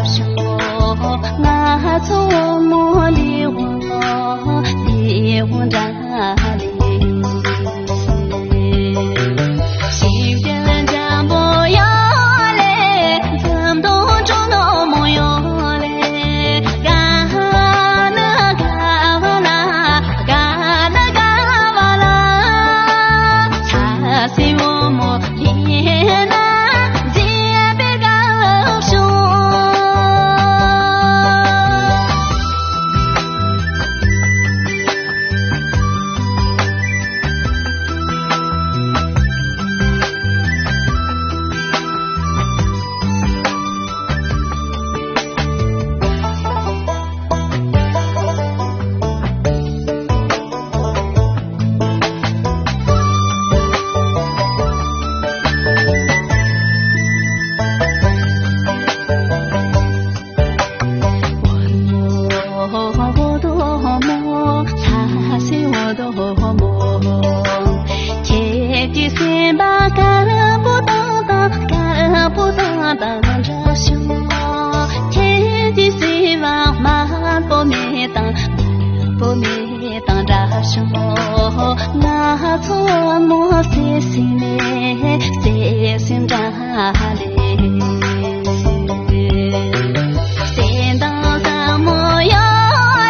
手，我错莫离我，离我扎里。心间家不要嘞，怎么都中都没有嘞，嘎那嘎哇啦，嘎那嘎哇啦，他是我莫连那。当着手，天地希望满不灭当，不灭当着手，我错莫细心嘞，细心着嘞。心当上莫有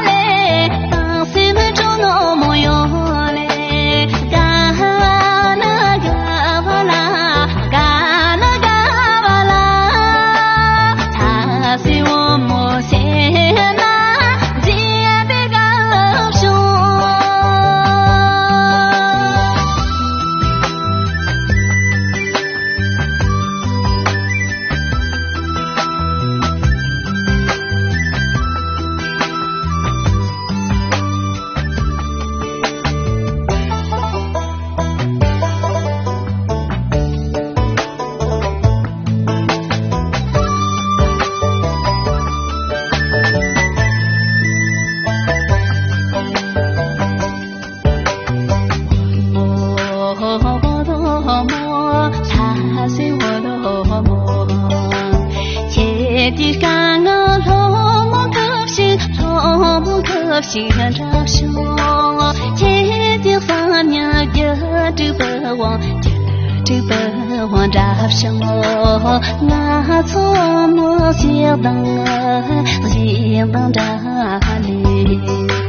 嘞，当心中我莫有嘞，嘎那嘎哇啦，嘎那嘎哇啦，他是我莫先那结别高手。他是我的梦，天地干我落寞可心，落寞可心着手，天地三年一直不忘，一直不忘着手，我错莫心当着你。